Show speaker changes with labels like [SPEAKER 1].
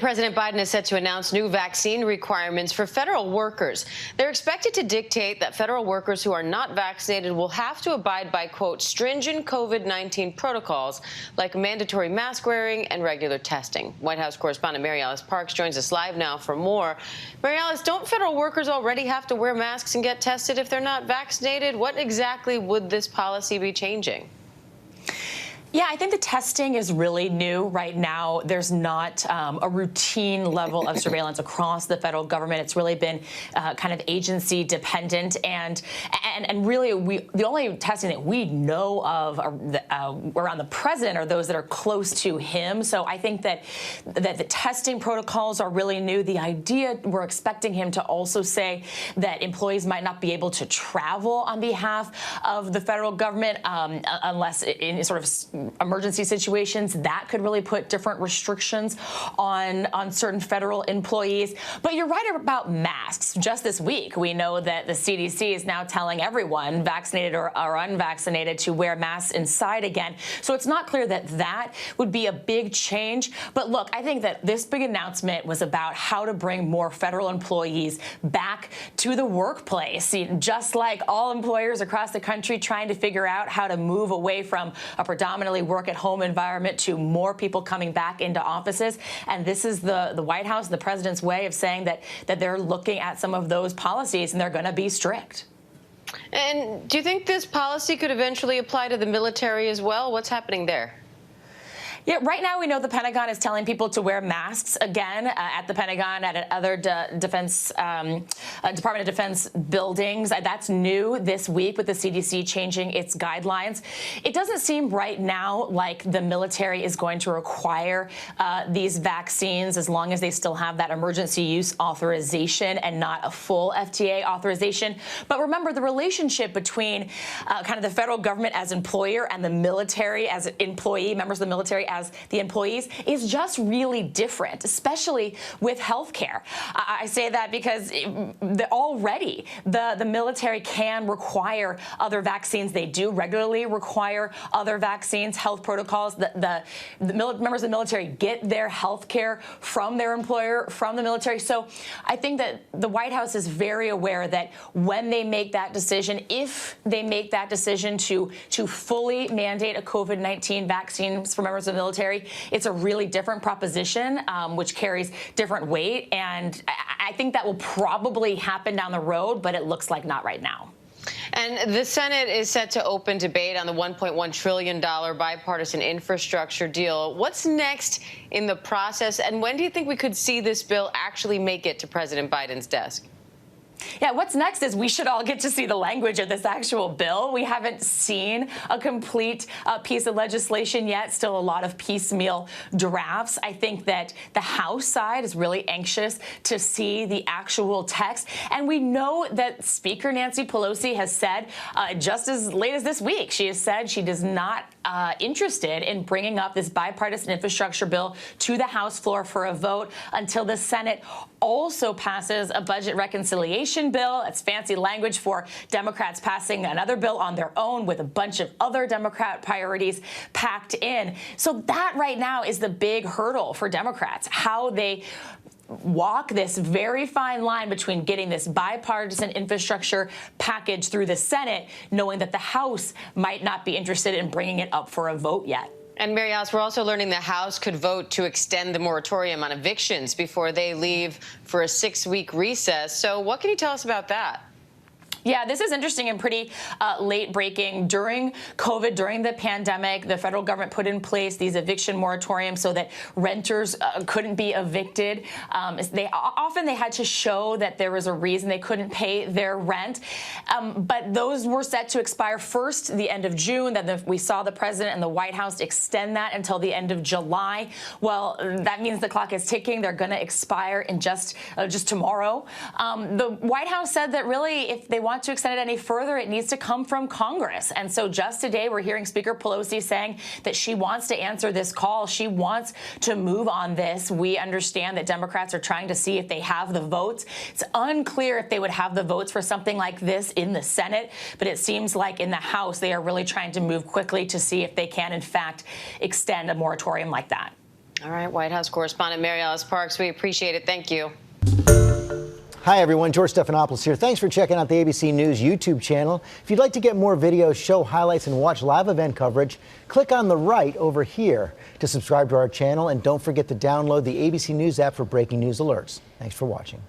[SPEAKER 1] President Biden is set to announce new vaccine requirements for federal workers. They're expected to dictate that federal workers who are not vaccinated will have to abide by, quote, stringent COVID-19 protocols like mandatory mask wearing and regular testing. White House correspondent Mary Alice Parks joins us live now for more. Mary Alice, don't federal workers already have to wear masks and get tested if they're not vaccinated? What exactly would this policy be changing?
[SPEAKER 2] Yeah, I think the testing is really new right now. There's not a routine level of surveillance across the federal government. It's really been kind of agency dependent, and really the only testing that we know of around the president are those that are close to him. So I think that the testing protocols are really new. The idea, we're expecting him to also say that employees might not be able to travel on behalf of the federal government unless in sort of emergency situations. That could really put different restrictions on certain federal employees. But you're right about masks. Just this week, we know that the CDC is now telling everyone, vaccinated or unvaccinated, to wear masks inside again. So it's not clear that that would be a big change. But look, I think that this big announcement was about how to bring more federal employees back to the workplace, just like all employers across the country trying to figure out how to move away from a predominantly work-at-home environment to more people coming back into offices. And this is the White House, the president's way of saying that they're looking at some of those policies and they're going to be strict.
[SPEAKER 1] And do you think this policy could eventually apply to the military as well? What's happening there?
[SPEAKER 2] Yeah, right now we know the Pentagon is telling people to wear masks again at the Pentagon, at other Department of Defense buildings. That's new this week with the CDC changing its guidelines. It doesn't seem right now like the military is going to require these vaccines as long as they still have that emergency use authorization and not a full FDA authorization. But remember, the relationship between kind of the federal government as employer and the military as employee, members of the military as the employees, is just really different, especially with health care. I say that because already the military can require other vaccines. They do regularly require other vaccines, health protocols. The members of the military get their health care from their employer, from the military. So I think that the White House is very aware that when they make that decision, if they make that decision to fully mandate a COVID-19 vaccine for members of the military, it's a really different proposition, which carries different weight. And I think that will probably happen down the road, but it looks like not right now.
[SPEAKER 1] And the Senate is set to open debate on the $1.1 trillion bipartisan infrastructure deal. What's next in the process, and when do you think we could see this bill actually make it to President Biden's desk?
[SPEAKER 2] Yeah, what's next is we should all get to see the language of this actual bill. We haven't seen a complete piece of legislation yet, still a lot of piecemeal drafts. I think that the House side is really anxious to see the actual text. And we know that Speaker Nancy Pelosi has said just as late as this week, she has said she does not interested in bringing up this bipartisan infrastructure bill to the House floor for a vote until the Senate also passes a budget reconciliation bill. It's fancy language for Democrats passing another bill on their own with a bunch of other Democrat priorities packed in. So that right now is the big hurdle for Democrats, how they walk this very fine line between getting this bipartisan infrastructure package through the Senate, knowing that the House might not be interested in bringing it up for a vote yet.
[SPEAKER 1] And Mary Alice, we're also learning the House could vote to extend the moratorium on evictions before they leave for a 6-week recess. So what can you tell us about that?
[SPEAKER 2] Yeah, this is interesting and pretty late breaking. During COVID, during the pandemic, the federal government put in place these eviction moratoriums so that renters couldn't be evicted. Often they had to show that there was a reason they couldn't pay their rent. But those were set to expire first the end of June. Then we saw the president and the White House extend that until the end of July. Well, that means the clock is ticking. They're going to expire in just tomorrow. The White House said that really, if they want to extend it any further, it needs to come from Congress. And so just today, we're hearing Speaker Pelosi saying that she wants to answer this call. She wants to move on this. We understand that Democrats are trying to see if they have the votes. It's unclear if they would have the votes for something like this in the Senate, but it seems like in the House, they are really trying to move quickly to see if they can, in fact, extend a moratorium like that.
[SPEAKER 1] All right, White House correspondent Mary Alice Parks, we appreciate it. Thank you.
[SPEAKER 3] Hi, everyone. George Stephanopoulos here. Thanks for checking out the ABC News YouTube channel. If you'd like to get more videos, show highlights, and watch live event coverage, click on the right over here to subscribe to our channel. And don't forget to download the ABC News app for breaking news alerts. Thanks for watching.